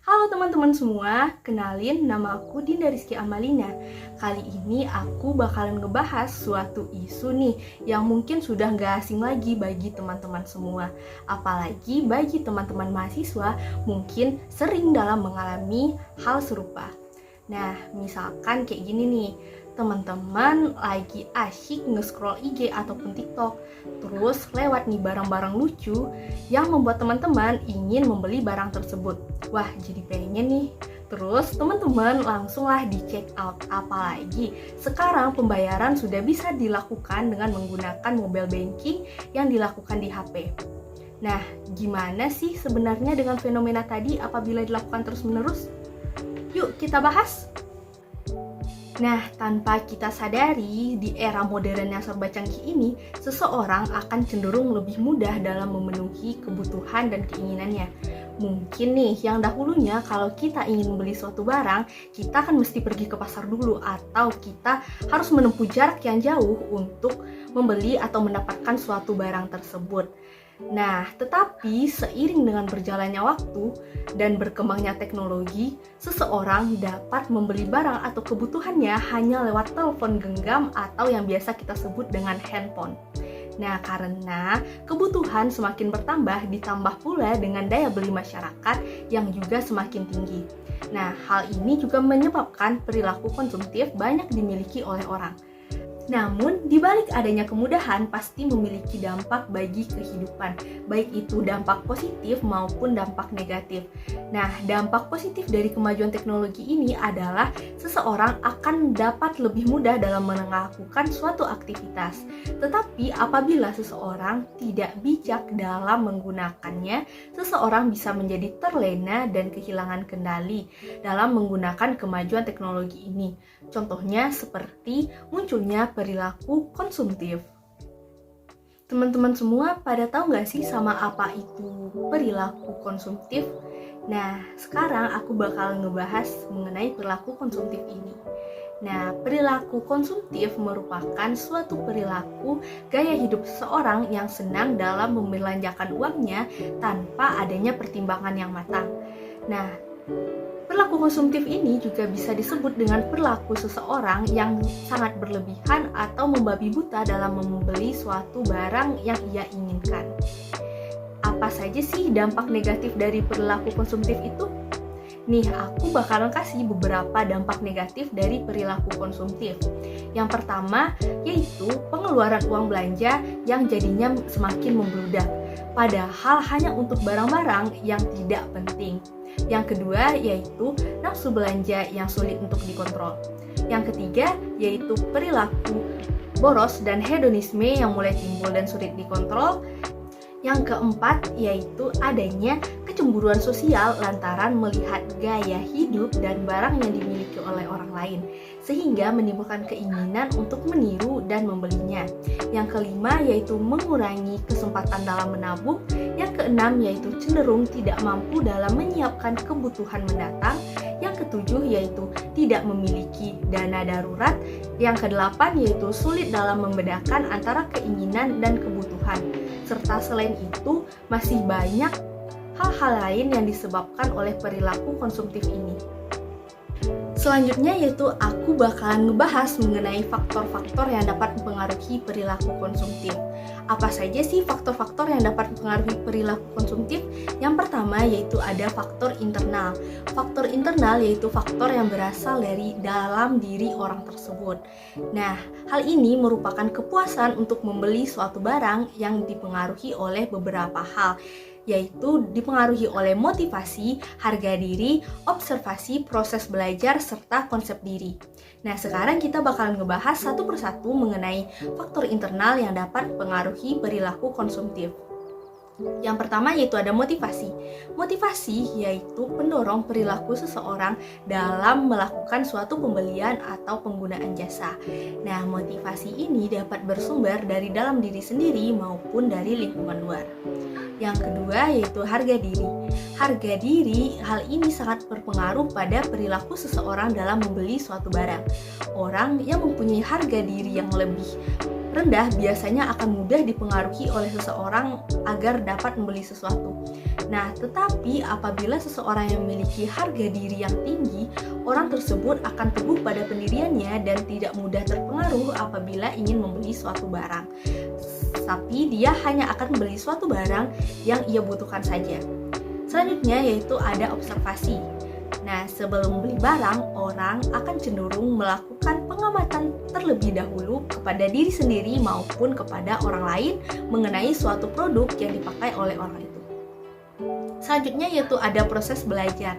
Halo teman-teman semua, kenalin nama aku Dinda Rizky Amalina. Kali ini aku bakalan ngebahas suatu isu nih yang mungkin sudah gak asing lagi bagi teman-teman semua. Apalagi bagi teman-teman mahasiswa mungkin sering dalam mengalami hal serupa. Nah, misalkan kayak gini nih, teman-teman lagi asyik nge-scroll IG ataupun TikTok, terus lewat nih barang-barang lucu yang membuat teman-teman ingin membeli barang tersebut. Wah, jadi pengen nih. Terus teman-teman langsunglah di check out. Apalagi sekarang pembayaran sudah bisa dilakukan dengan menggunakan mobile banking yang dilakukan di HP. Nah, gimana sih sebenarnya dengan fenomena tadi apabila dilakukan terus-menerus? Yuk kita bahas. Nah, tanpa kita sadari, di era modern yang serba canggih ini, seseorang akan cenderung lebih mudah dalam memenuhi kebutuhan dan keinginannya. Mungkin nih, yang dahulunya kalau kita ingin membeli suatu barang, kita kan mesti pergi ke pasar dulu, atau kita harus menempuh jarak yang jauh untuk membeli atau mendapatkan suatu barang tersebut. Nah, tetapi seiring dengan berjalannya waktu dan berkembangnya teknologi, seseorang dapat membeli barang atau kebutuhannya hanya lewat telepon genggam atau yang biasa kita sebut dengan handphone. Nah, karena kebutuhan semakin bertambah, ditambah pula dengan daya beli masyarakat yang juga semakin tinggi. Nah, hal ini juga menyebabkan perilaku konsumtif banyak dimiliki oleh orang. Namun, di balik adanya kemudahan pasti memiliki dampak bagi kehidupan, baik itu dampak positif maupun dampak negatif. Nah, dampak positif dari kemajuan teknologi ini adalah seseorang akan dapat lebih mudah dalam melakukan suatu aktivitas. Tetapi apabila seseorang tidak bijak dalam menggunakannya, seseorang bisa menjadi terlena dan kehilangan kendali dalam menggunakan kemajuan teknologi ini. Contohnya seperti munculnya perilaku konsumtif. Teman-teman semua pada tahu nggak sih sama apa itu perilaku konsumtif? Nah, sekarang aku bakal ngebahas mengenai perilaku konsumtif ini. Nah, perilaku konsumtif merupakan suatu perilaku gaya hidup seseorang yang senang dalam membelanjakan uangnya tanpa adanya pertimbangan yang matang. Nah, perilaku konsumtif ini juga bisa disebut dengan perilaku seseorang yang sangat berlebihan atau membabi buta dalam membeli suatu barang yang ia inginkan. Apa saja sih dampak negatif dari perilaku konsumtif itu? Nih, aku bakalan kasih beberapa dampak negatif dari perilaku konsumtif. Yang pertama, yaitu pengeluaran uang belanja yang jadinya semakin membludak, padahal hanya untuk barang-barang yang tidak penting. Yang kedua, yaitu nafsu belanja yang sulit untuk dikontrol. Yang ketiga, yaitu perilaku boros dan hedonisme yang mulai timbul dan sulit dikontrol. Yang keempat, yaitu adanya kecemburuan sosial lantaran melihat gaya hidup dan barang yang dimiliki oleh orang lain, sehingga menimbulkan keinginan untuk meniru dan membelinya. Yang kelima, yaitu mengurangi kesempatan dalam menabung. Yang keenam, yaitu cenderung tidak mampu dalam menyiapkan kebutuhan mendatang. Yang ketujuh, yaitu tidak memiliki dana darurat. Yang kedelapan, yaitu sulit dalam membedakan antara keinginan dan kebutuhan. Serta selain itu, masih banyak hal-hal lain yang disebabkan oleh perilaku konsumtif ini. Selanjutnya yaitu aku bakalan ngebahas mengenai faktor-faktor yang dapat mempengaruhi perilaku konsumtif. Apa saja sih faktor-faktor yang dapat mempengaruhi perilaku konsumtif? Yang pertama yaitu ada faktor internal. Faktor internal yaitu faktor yang berasal dari dalam diri orang tersebut. Nah, hal ini merupakan kepuasan untuk membeli suatu barang yang dipengaruhi oleh beberapa hal, yaitu dipengaruhi oleh motivasi, harga diri, observasi, proses belajar, serta konsep diri. Nah, sekarang kita bakalan ngebahas satu persatu mengenai faktor internal yang dapat mempengaruhi perilaku konsumtif. Yang pertama yaitu ada motivasi. Motivasi yaitu pendorong perilaku seseorang dalam melakukan suatu pembelian atau penggunaan jasa. Nah, motivasi ini dapat bersumber dari dalam diri sendiri maupun dari lingkungan luar. Yang kedua yaitu harga diri. Harga diri, hal ini sangat berpengaruh pada perilaku seseorang dalam membeli suatu barang. Orang yang mempunyai harga diri yang lebih rendah biasanya akan mudah dipengaruhi oleh seseorang agar dapat membeli sesuatu. Nah, tetapi apabila seseorang yang memiliki harga diri yang tinggi, orang tersebut akan teguh pada pendiriannya dan tidak mudah terpengaruh apabila ingin membeli suatu barang. Tapi dia hanya akan membeli suatu barang yang ia butuhkan saja. Selanjutnya yaitu ada observasi. Nah, sebelum membeli barang, orang akan cenderung melakukan pengamatan terlebih dahulu kepada diri sendiri maupun kepada orang lain mengenai suatu produk yang dipakai oleh orang itu. Selanjutnya yaitu ada proses belajar.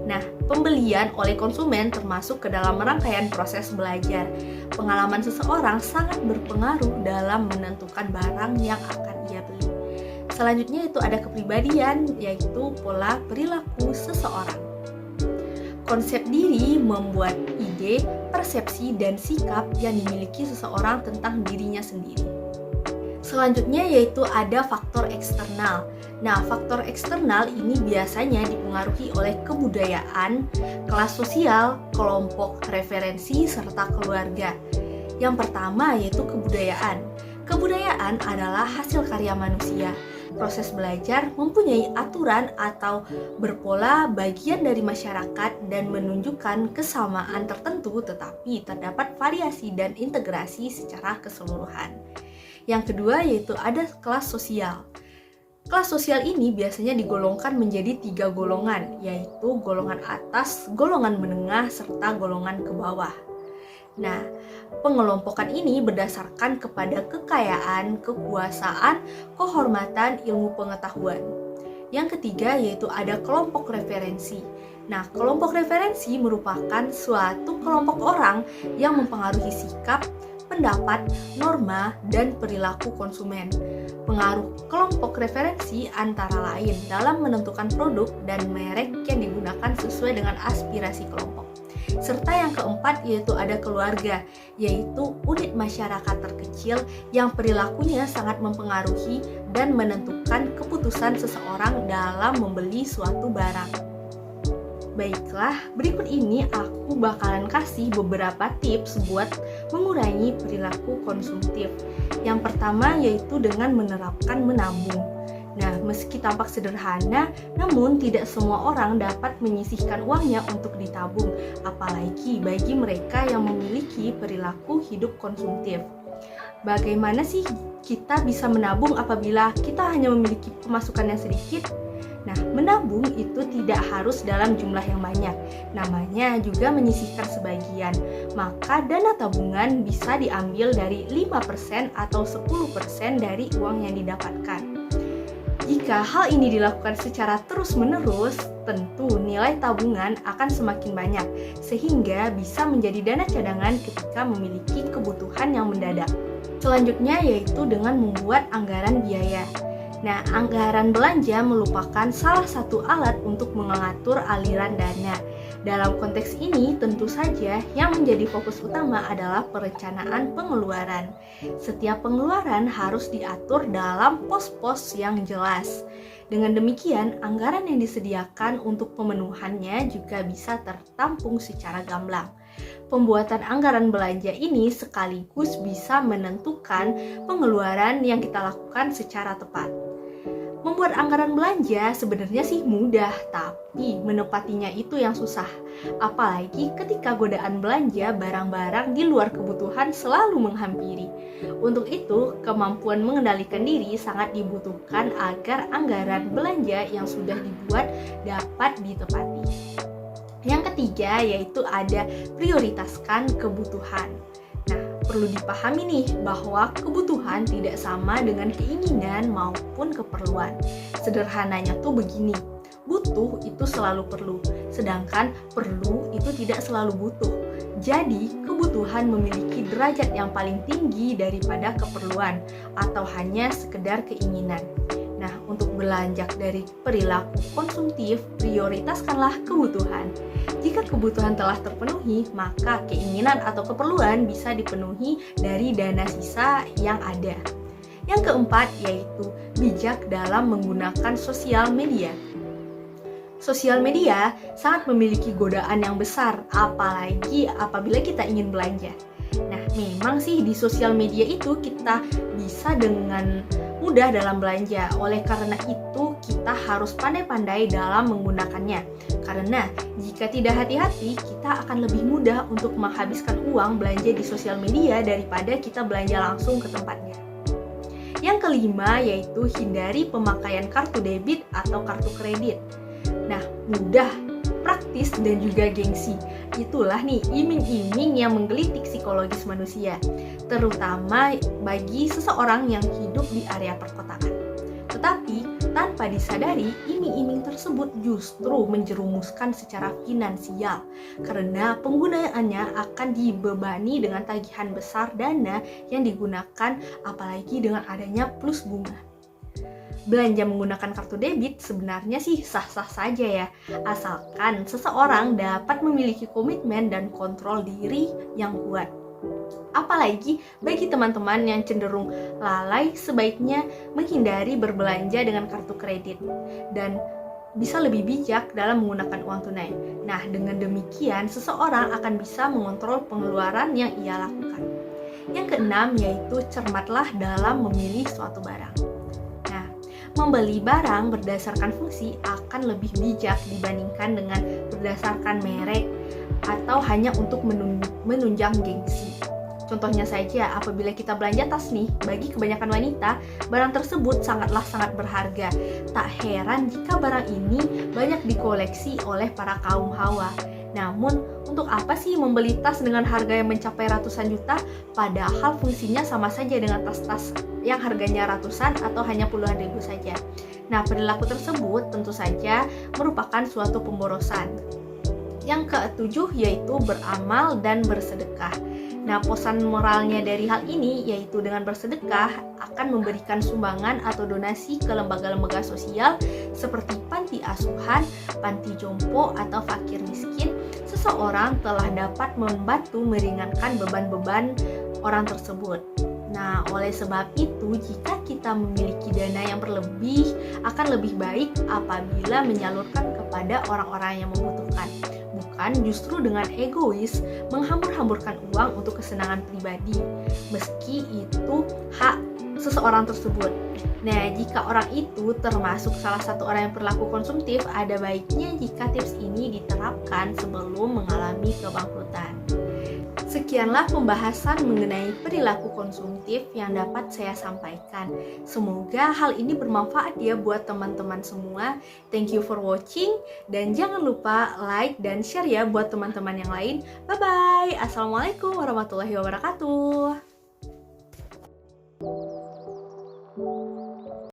Nah, pembelian oleh konsumen termasuk ke dalam rangkaian proses belajar. Pengalaman seseorang sangat berpengaruh dalam menentukan barang yang akan ia beli. Selanjutnya itu ada kepribadian, yaitu pola perilaku seseorang. Konsep diri membuat ide, persepsi, dan sikap yang dimiliki seseorang tentang dirinya sendiri. Selanjutnya yaitu ada faktor eksternal. Nah, faktor eksternal ini biasanya dipengaruhi oleh kebudayaan, kelas sosial, kelompok referensi, serta keluarga. Yang pertama yaitu kebudayaan. Kebudayaan adalah hasil karya manusia. Proses belajar mempunyai aturan atau berpola bagian dari masyarakat dan menunjukkan kesamaan tertentu, tetapi terdapat variasi dan integrasi secara keseluruhan. Yang kedua yaitu ada kelas sosial. Kelas sosial ini biasanya digolongkan menjadi 3 golongan, yaitu golongan atas, golongan menengah, serta golongan ke bawah. Nah, pengelompokan ini berdasarkan kepada kekayaan, kekuasaan, kehormatan, ilmu pengetahuan. Yang ketiga yaitu ada kelompok referensi. Nah, kelompok referensi merupakan suatu kelompok orang yang mempengaruhi sikap, pendapat, norma, dan perilaku konsumen. Pengaruh kelompok referensi antara lain dalam menentukan produk dan merek yang digunakan sesuai dengan aspirasi kelompok. Serta yang keempat yaitu ada keluarga, yaitu unit masyarakat terkecil yang perilakunya sangat mempengaruhi dan menentukan keputusan seseorang dalam membeli suatu barang. Baiklah, berikut ini aku bakalan kasih beberapa tips buat mengurangi perilaku konsumtif. Yang pertama yaitu dengan menerapkan menabung. Nah, meski tampak sederhana, namun tidak semua orang dapat menyisihkan uangnya untuk ditabung, apalagi bagi mereka yang memiliki perilaku hidup konsumtif. Bagaimana sih kita bisa menabung apabila kita hanya memiliki pemasukan yang sedikit? Nah, menabung itu tidak harus dalam jumlah yang banyak. Namanya juga menyisihkan sebagian. Maka dana tabungan bisa diambil dari 5% atau 10% dari uang yang didapatkan. Jika hal ini dilakukan secara terus-menerus, tentu nilai tabungan akan semakin banyak, sehingga bisa menjadi dana cadangan ketika memiliki kebutuhan yang mendadak. Selanjutnya yaitu dengan membuat anggaran biaya. Nah, anggaran belanja merupakan salah satu alat untuk mengatur aliran dana. Dalam konteks ini, tentu saja yang menjadi fokus utama adalah perencanaan pengeluaran. Setiap pengeluaran harus diatur dalam pos-pos yang jelas. Dengan demikian, anggaran yang disediakan untuk pemenuhannya juga bisa tertampung secara gamblang. Pembuatan anggaran belanja ini sekaligus bisa menentukan pengeluaran yang kita lakukan secara tepat. Membuat anggaran belanja sebenarnya sih mudah, tapi menepatinya itu yang susah. Apalagi ketika godaan belanja barang-barang di luar kebutuhan selalu menghampiri. Untuk itu, kemampuan mengendalikan diri sangat dibutuhkan agar anggaran belanja yang sudah dibuat dapat ditepati. Yang ketiga yaitu ada prioritaskan kebutuhan. Perlu dipahami nih bahwa kebutuhan tidak sama dengan keinginan maupun keperluan. Sederhananya tuh begini, butuh itu selalu perlu, sedangkan perlu itu tidak selalu butuh. Jadi, kebutuhan memiliki derajat yang paling tinggi daripada keperluan atau hanya sekedar keinginan. Nah, untuk beranjak dari perilaku konsumtif, prioritaskanlah kebutuhan. Jika kebutuhan telah terpenuhi, maka keinginan atau keperluan bisa dipenuhi dari dana sisa yang ada. Yang keempat yaitu bijak dalam menggunakan sosial media. Sosial media sangat memiliki godaan yang besar, apalagi apabila kita ingin belanja. Nah, Memang sih di sosial media itu kita bisa dengan mudah dalam belanja. Oleh karena itu kita harus pandai-pandai dalam menggunakannya. Karena jika tidak hati-hati, kita akan lebih mudah untuk menghabiskan uang belanja di sosial media daripada kita belanja langsung ke tempatnya. Yang kelima yaitu hindari pemakaian kartu debit atau kartu kredit. Nah, mudah, praktis, dan juga gengsi. Itulah nih iming-iming yang menggelitik psikologis manusia, terutama bagi seseorang yang hidup di area perkotaan. Tetapi tanpa disadari, iming-iming tersebut justru menjerumuskan secara finansial karena penggunaannya akan dibebani dengan tagihan besar dana yang digunakan, apalagi dengan adanya plus bunga. Belanja menggunakan kartu debit sebenarnya sih sah-sah saja ya, asalkan seseorang dapat memiliki komitmen dan kontrol diri yang kuat. Apalagi bagi teman-teman yang cenderung lalai, sebaiknya menghindari berbelanja dengan kartu kredit dan bisa lebih bijak dalam menggunakan uang tunai. Nah, dengan demikian seseorang akan bisa mengontrol pengeluaran yang ia lakukan. Yang keenam yaitu cermatlah dalam memilih suatu barang. Membeli barang berdasarkan fungsi akan lebih bijak dibandingkan dengan berdasarkan merek atau hanya untuk menunjang gengsi. Contohnya saja, apabila kita belanja tas nih, bagi kebanyakan wanita, barang tersebut sangat berharga. Tak heran jika barang ini banyak dikoleksi oleh para kaum hawa. Namun, untuk apa sih membeli tas dengan harga yang mencapai ratusan juta, padahal fungsinya sama saja dengan tas-tas yang harganya ratusan atau hanya puluhan ribu saja. Nah, perilaku tersebut tentu saja merupakan suatu pemborosan. Yang ketujuh yaitu beramal dan bersedekah. Nah, pesan moralnya dari hal ini yaitu dengan bersedekah akan memberikan sumbangan atau donasi ke lembaga-lembaga sosial seperti panti asuhan, panti jompo, atau fakir miskin. Seseorang telah dapat membantu meringankan beban-beban orang tersebut. Nah, oleh sebab itu, jika kita memiliki dana yang berlebih, akan lebih baik apabila menyalurkan kepada orang-orang yang membutuhkan, bukan justru dengan egois menghambur-hamburkan uang untuk kesenangan pribadi, meski itu hak seseorang tersebut. Nah, jika orang itu termasuk salah satu orang yang berlaku konsumtif, ada baiknya jika tips ini diterapkan sebelum mengalami kebangkrutan. Sekianlah pembahasan mengenai perilaku konsumtif yang dapat saya sampaikan. Semoga hal ini bermanfaat ya buat teman-teman semua. Thank you for watching, dan jangan lupa like dan share ya buat teman-teman yang lain. Bye-bye. Assalamualaikum warahmatullahi wabarakatuh.